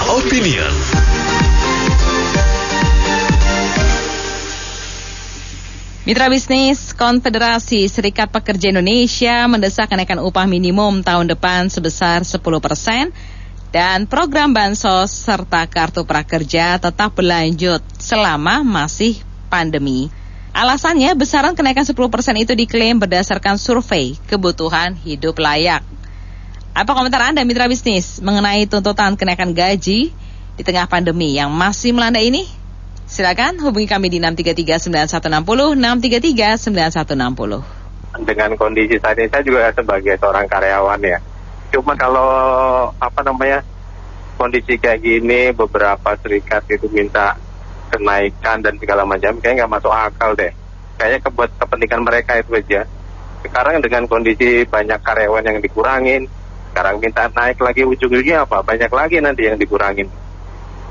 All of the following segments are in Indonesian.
Opinion. Mitra bisnis Konfederasi Serikat Pekerja Indonesia mendesak kenaikan upah minimum tahun depan sebesar 10% dan program bansos serta kartu prakerja tetap berlanjut selama masih pandemi. Alasannya besaran kenaikan 10% itu diklaim berdasarkan survei kebutuhan hidup layak. Apa komentar Anda mitra bisnis mengenai tuntutan kenaikan gaji di tengah pandemi yang masih melanda ini? Silakan hubungi kami di 633-9160, 633-9160. Dengan kondisi saat ini saya juga sebagai seorang karyawan ya. Cuma kalau kondisi kayak gini beberapa serikat itu minta kenaikan dan segala macam kayaknya nggak masuk akal deh. Kayaknya buat kepentingan mereka itu aja. Sekarang dengan kondisi banyak karyawan yang dikurangin, sekarang minta naik lagi ujung-ujungnya apa? Banyak lagi nanti yang dikurangin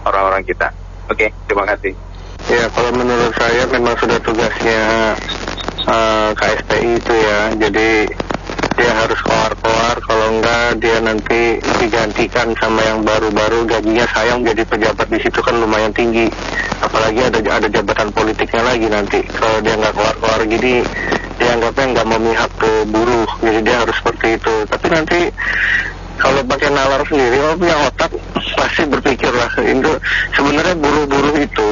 orang-orang kita. Oke, terima kasih. Ya, kalau menurut saya memang sudah tugasnya KSPI itu ya. Jadi dia harus keluar-keluar, kalau enggak dia nanti digantikan sama yang baru-baru, gajinya sayang jadi pejabat di situ kan lumayan tinggi. Apalagi ada jabatan politiknya lagi nanti. Kalau dia nggak keluar-keluar gini, dianggapnya nggak memihak ke buruh. Jadi dia harus seperti itu. Tapi nanti kalau pakai nalar sendiri, kalau punya otak pasti berpikir lah. Itu sebenarnya buruh-buruh itu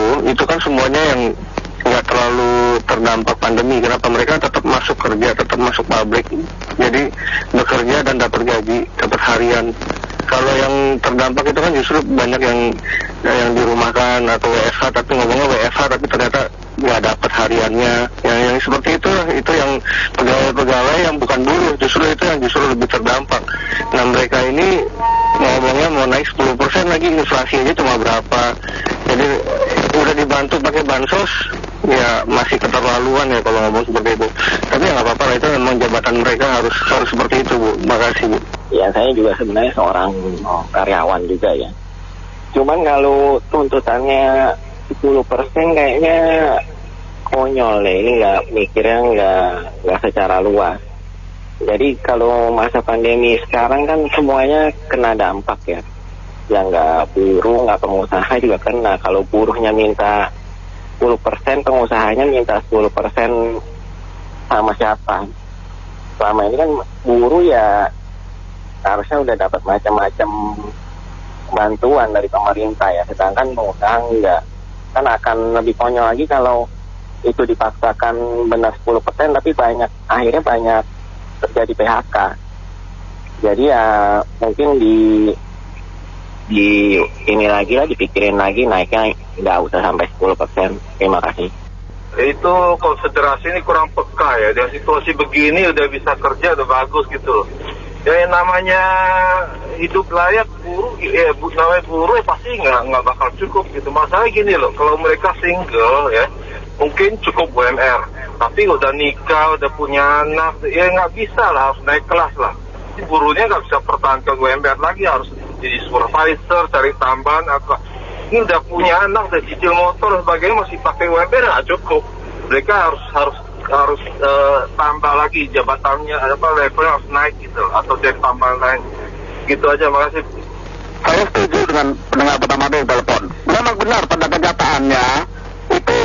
kan semuanya yang nggak terlalu terdampak pandemi. Kenapa mereka tetap masuk kerja, tetap masuk pabrik, jadi bekerja dan dapat gaji, dapat harian. Kalau yang terdampak itu kan justru banyak yang dirumahkan atau WFH, tapi ngomongnya WFH tapi ternyata nggak dapat hariannya. Yang seperti itu yang pegawai-pegawai yang bukan buruh, justru itu yang justru lebih terdampak. Nah mereka ini ngomongnya mau naik 10% lagi, inflasi aja cuma berapa. Jadi udah dibantu pakai bansos, ya masih keterlaluan ya kalau ngomong seperti itu. Tapi ya nggak apa-apa lah, itu memang jabatan mereka harus seperti itu, Bu. Makasih, Bu. Ya, saya juga sebenarnya seorang karyawan juga ya. Cuman kalau tuntutannya 10% kayaknya konyol ya. Ini mikirnya nggak secara luas. Jadi kalau masa pandemi sekarang kan semuanya kena dampak ya. Yang nggak buruh, nggak pengusaha juga kena. Kalau buruhnya minta 10%, pengusahanya minta 10% sama siapa? Selama ini kan buruh ya harusnya udah dapat macam-macam bantuan dari pemerintah ya. Sedangkan pengusaha enggak. Kan akan lebih konyol lagi kalau itu dipaksakan benar 10%, tapi akhirnya banyak terjadi PHK. Jadi ya mungkin dipikirin lagi naiknya nggak usah sampai 10%. Terima kasih. Itu konfederasi ini kurang peka ya. Dengan situasi begini udah bisa kerja udah bagus gitu loh. Ya namanya hidup layak namanya buruh pasti nggak bakal cukup gitu. Masalahnya gini loh, kalau mereka single ya mungkin cukup UMR. Tapi udah nikah, udah punya anak, ya nggak bisa lah, harus naik kelas lah. Buruhnya nggak bisa pertahankan UMR lagi, harus jadi supervisor, cari tambahan apa. Ini udah punya anak, udah cicil motor dan sebagainya, masih pakai UMR nggak cukup. Mereka harus tambah lagi jabatannya, levelnya harus naik gitu, atau jadi tambahan lain. Gitu aja, makasih. Saya setuju dengan pendengar pertama dari telepon. Memang benar pada kenyataannya itu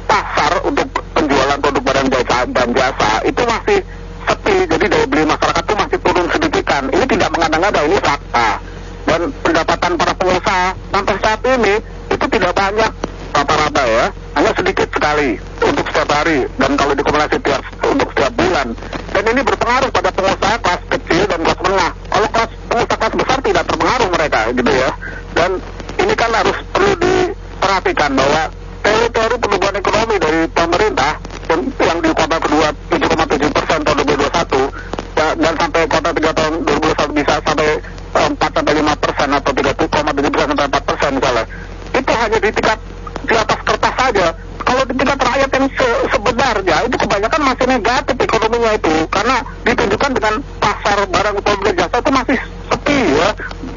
pasar untuk penjualan produk barang dan jasa itu masih sepi. Jadi daya beli masyarakat itu masih turun sedikitkan. Ini tidak mengada-ngada, ini fakta. Dan pendapatan para pengusaha sampai saat ini itu tidak banyak rata-rata ya, hanya sedikit sekali untuk setiap hari, dan kalau dikumulasi untuk setiap bulan. Dan ini berpengaruh pada pengusaha kelas kecil dan kelas menengah. Kalau pengusaha kelas besar tidak terpengaruh mereka gitu ya. Dan ini kan harus perlu diperhatikan bahwa teori pertumbuhan ekonomi dari pemerintah yang di kuartal kedua 7,7% tahun 2021 dan sampai kuartal 3 tahun 2021 bisa sampai 4-5% atau 3,7% sampai 4% misalnya. Itu hanya di atas kertas saja. Kalau di tingkat rakyat yang sebenarnya itu kebanyakan masih negatif ekonominya itu, karena ditunjukkan dengan pasar barang dan jasa itu masih sepi ya,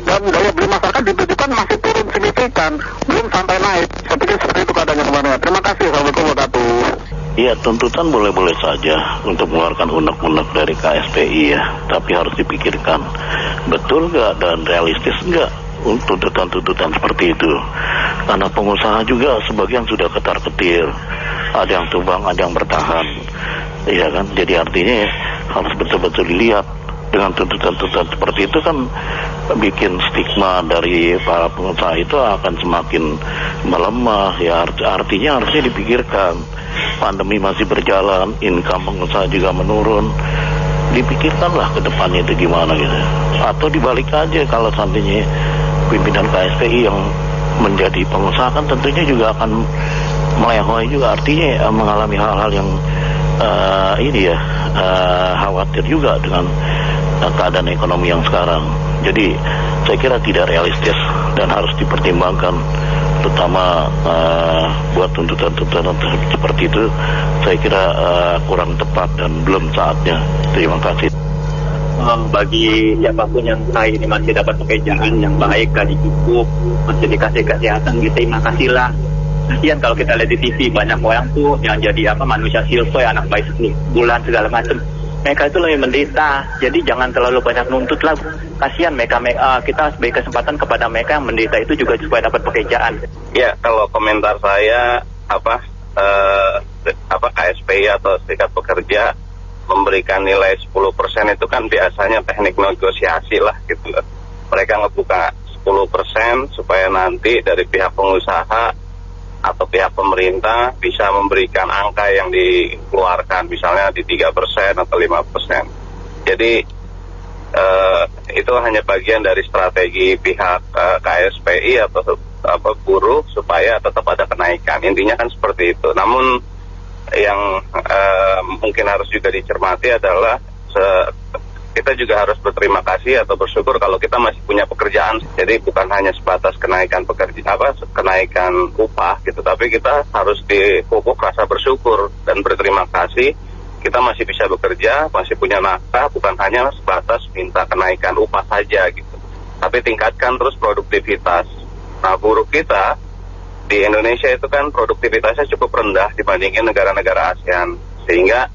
dan daya beli masyarakat ditunjukkan masih turun signifikan, belum sampai naik. Saya pikir seperti itu keadaannya kemarin. Terima kasih. Assalamualaikum warahmatullahi wabarakatuh. Ya, tuntutan boleh-boleh saja untuk mengeluarkan unek-unek dari KSPI ya, tapi harus dipikirkan betul nggak dan realistis nggak tuntutan-tuntutan seperti itu. Karena pengusaha juga sebagian sudah ketar-ketir, ada yang tumbang, ada yang bertahan, iya kan? Jadi artinya harus betul-betul dilihat. Dengan tuntutan-tuntutan seperti itu kan bikin stigma dari para pengusaha itu akan semakin melemah. Ya artinya harusnya dipikirkan. Pandemi masih berjalan, income pengusaha juga menurun. Dipikirkanlah ke depannya itu gimana gitu. Atau dibalik aja, kalau seandainya pimpinan KSPI yang menjadi pengusaha kan tentunya juga akan melehoi juga, artinya mengalami hal-hal yang khawatir juga dengan keadaan ekonomi yang sekarang. Jadi saya kira tidak realistis dan harus dipertimbangkan, terutama buat tuntutan-tuntutan seperti itu. Saya kira kurang tepat dan belum saatnya. Terima kasih. Bagi siapapun yang saya ini masih dapat pekerjaan yang baik, gaji cukup, masih dikasih kesehatan, terima kasihlah. Kasihan kalau kita lihat di TV banyak orang tuh yang jadi manusia silver, anak bayi 10 bulan segala macam. Mereka itu lebih menderita, jadi jangan terlalu banyak nuntut lah. Kasihan mereka, kita harus beri kesempatan kepada mereka yang menderita itu juga supaya dapat pekerjaan. Ya, kalau komentar saya KSPI atau serikat pekerja memberikan nilai 10% itu kan biasanya teknik negosiasi lah gitu. Mereka ngebuka 10% supaya nanti dari pihak pengusaha atau pihak pemerintah bisa memberikan angka yang dikeluarkan, misalnya di 3% atau 5%. Jadi itu hanya bagian dari strategi pihak KSPI atau buruh supaya tetap ada kenaikan. Intinya kan seperti itu. Namun yang mungkin harus juga dicermati adalah kita juga harus berterima kasih atau bersyukur kalau kita masih punya pekerjaan. Jadi bukan hanya sebatas kenaikan kenaikan upah gitu, tapi kita harus dipupuk rasa bersyukur dan berterima kasih. Kita masih bisa bekerja, masih punya nafkah, bukan hanya sebatas minta kenaikan upah saja gitu. Tapi tingkatkan terus produktivitas. Nah, buruh kita di Indonesia itu kan produktivitasnya cukup rendah dibandingin negara-negara ASEAN, sehingga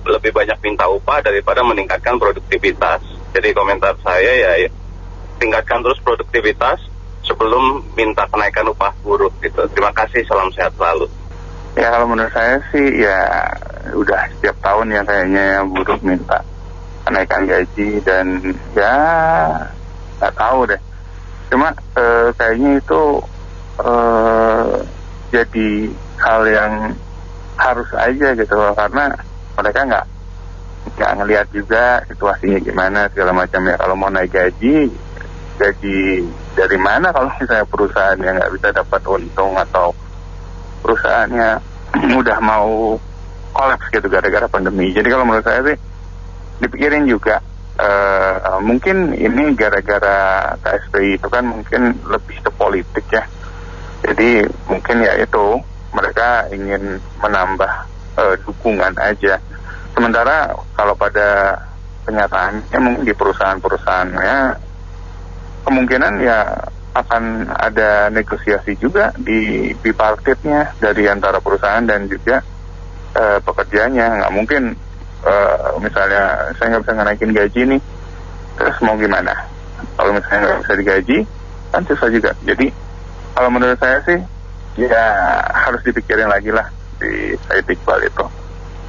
lebih banyak minta upah daripada meningkatkan produktivitas. Jadi komentar saya ya tingkatkan terus produktivitas sebelum minta kenaikan upah buruh gitu. Terima kasih, salam sehat selalu. Ya kalau menurut saya sih ya udah setiap tahun ya kayaknya buruh minta kenaikan gaji dan ya nggak tahu deh. Cuma kayaknya itu jadi hal yang harus aja gitu loh, karena mereka nggak ngelihat juga situasinya gimana segala macam ya. Kalau mau naik gaji dari mana kalau misalnya perusahaan yang nggak bisa dapat untung atau perusahaannya udah mau kolaps gitu gara-gara pandemi. Jadi kalau menurut saya sih dipikirin juga mungkin ini gara-gara KSPI itu kan mungkin lebih ke politik ya. Jadi mungkin ya itu mereka ingin menambah dukungan aja. Sementara kalau pada kenyataannya mungkin di perusahaan-perusahaannya kemungkinan ya akan ada negosiasi juga di bipartitnya dari antara perusahaan dan juga pekerjanya. Nggak mungkin misalnya saya nggak bisa naikin gaji nih, terus mau gimana? Kalau misalnya nggak bisa digaji kan susah juga. Jadi kalau menurut saya sih ya harus dipikirin lagi lah di Said Iqbal itu.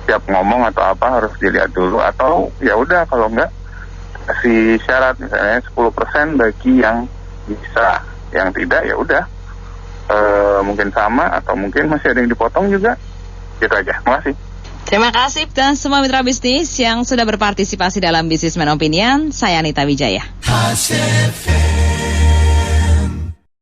Siap ngomong atau apa harus dilihat dulu, atau ya udah kalau enggak kasih syarat misalnya 10% bagi yang bisa, yang tidak ya udah mungkin sama atau mungkin masih ada yang dipotong juga. Gitu aja. Makasih. Terima kasih dan semua mitra bisnis yang sudah berpartisipasi dalam Businessman Opinion. Saya Anita Wijaya.